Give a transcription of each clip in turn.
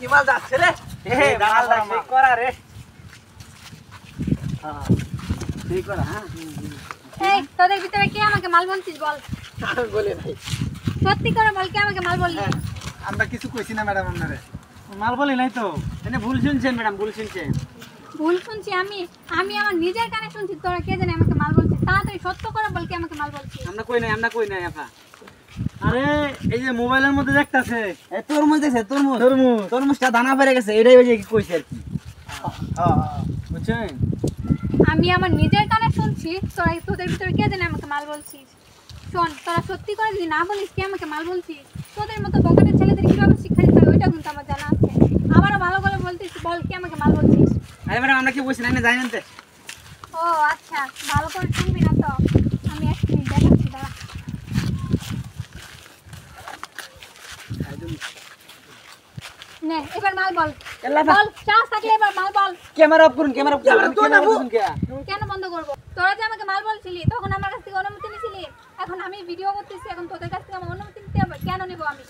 কি মাল যাচ্ছে রে মাল যাচ্ছে করা রে হ্যাঁ ঠিক করা হ্যাঁ এই তোদের ভিতরে কে আমাকে মাল বলছিস বল আমি বলি ভাই সত্যি করে বল কে আমাকে মাল বললি আমরা কিছু কইছি না ম্যাডাম আপনারে মাল বলি নাই তো এনে ভুল শুনছেন ম্যাডাম ভুল শুনছেন ভুল শুনছি আমি আমার নিজের কানে শুনছি তোরা কে জানে আমাকে মাল বলছিস তাড়াতাড়ি সত্য করে বল কে আমাকে মাল বলছিস আমরা কই নাই আপা আরে এই যে মোবাইলের মধ্যে দেখতাছে এই তরমুজ দেখছে তরমুজটা দানা পড়ে গেছে এটাই ওই যে কি কইছে আর কি বুঝছেন আমি আমার নিজের কানে শুনছি তোদের ভিতরে কে জানে আমাকে মাল বলছিস শোন তোরা সত্যি করে যদি না বলিস কে আমাকে মাল বলছিস তোদের মতো বকাটের ছেলেদের কিভাবে শিক্ষা দিতে হবে ওইটা কিন্তু আমার জানা আছে আমারও ভালো করে বলতিস বল কে আমাকে মাল বলছিস আরে ম্যাডাম আমরা কি বলছি না জানেন তো ও আচ্ছা ভালো করে শুনবি না তো আমি এক মিনিট দেখাচ্ছি দাঁড়া নে এবার মাল বল বল চাস থাকলে এবার মাল বল ক্যামেরা অফ করুন ক্যামেরা অফ করুন কেন বন্ধ করব তোরা যে আমাকে মাল বলছিলি তখন আমার কাছ থেকে অনুমতি নিছিলি এখন আমি ভিডিও করতেছি এখন তোদের কাছ থেকে আমার অনুমতি নিতে হবে কেন নিব আমি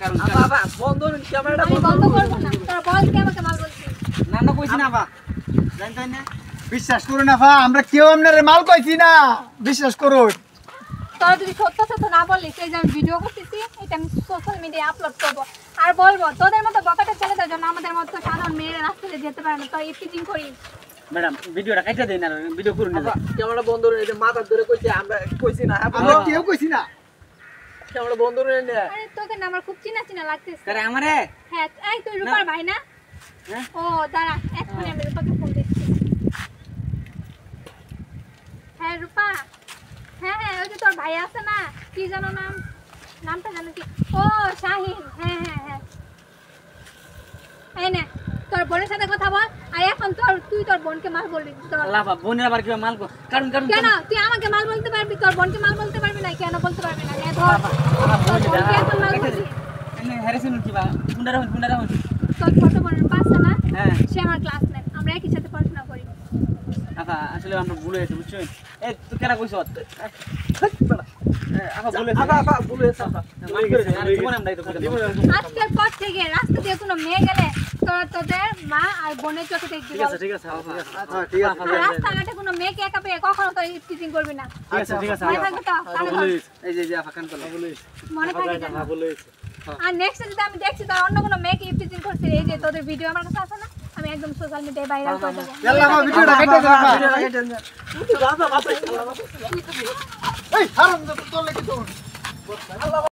কারণ বাবা বন্ধ করুন ক্যামেরাটা বন্ধ করব না তোরা বল কে আমাকে মাল বলছিস না কইছি না বা জানেন না বিশ্বাস করুন না আমরা কেউ আপনারে মাল কইছি না বিশ্বাস করুন তোরা যদি সত্য না বলিস এই যে আমি ভিডিও করতেছি এটা আমি সোশ্যাল মিডিয়ায় আপলোড করব আর বলবো তোদের মতো বকাটা ছেলেদের জন্য আমাদের মতো সাধারণ মেয়েরা রাস্তায় যেতে পারে না তোরা ইফটিজিং করিস ম্যাডাম ভিডিওটা কাইটা দেন না ভিডিও করুন না ক্যামেরা বন্ধ করে এই যে মাথা ধরে কইছে আমরা কইছি না আমরা কেউ কইছি না ক্যামেরা বন্ধ করে নে আরে তোকে না আমার খুব চিনা লাগতেছে আরে আমারে হ্যাঁ এই তুই রূপার ভাই না হ্যাঁ ও দাঁড়া এক্ষুনি আমি রূপাকে ফোন দিচ্ছি হ্যাঁ রূপা হ্যাঁ ওই যে তোর ভাই আছে না কি জানো নামটা জানো কি ও শাহিন হ্যাঁ এই নে তোর বোনের সাথে কথা বল আর এখন তুই তোর বোনকে মাল বলবি আল্লাহ বাবা বোনের আবার কি মাল কারণ কেন তুই আমাকে মাল বলতে পারবি তোর বোনকে মাল বলতে পারবি না কেন বলতে পারবি না নে ধর তোর বোনকে এখন মাল বলবি এনে হ্যারেসিন কি বা গুন্ডারা হন তোর ছোট বোনের পাশে না হ্যাঁ সে আমার ক্লাসমেট আমরা একই সাথে পড়াশোনা করি আপা আসলে আমরা ভুল হয়েছে বুঝছেন এই তুই কেন কইছ আপা ভুল হয়েছে আজকের পর থেকে রাস্তা দিয়ে কোনো মেয়ে গেলে তোদের মা আর বোনের চোখে দেখবি ঠিক আছে রাস্তাঘাটে কোনো মেয়েকে একা পেয়ে কখনো তো টিচিং করবি না ঠিক আছে মনে থাকবে তো এই যে আপা কান করলো মনে থাকে যেন। আর নেক্সট যদি আমি দেখছি তোর অন্য কোনো মেয়েকে টিচিং করছিস এই যে তোদের ভিডিও আমার কাছে আছে না আমি একদম সোশ্যাল মিডিয়ায় ভাইরাল করে দেবো আল্লাহ আমার ভিডিওটা কেটে দেন এই হারাম তো তোর লাগি তো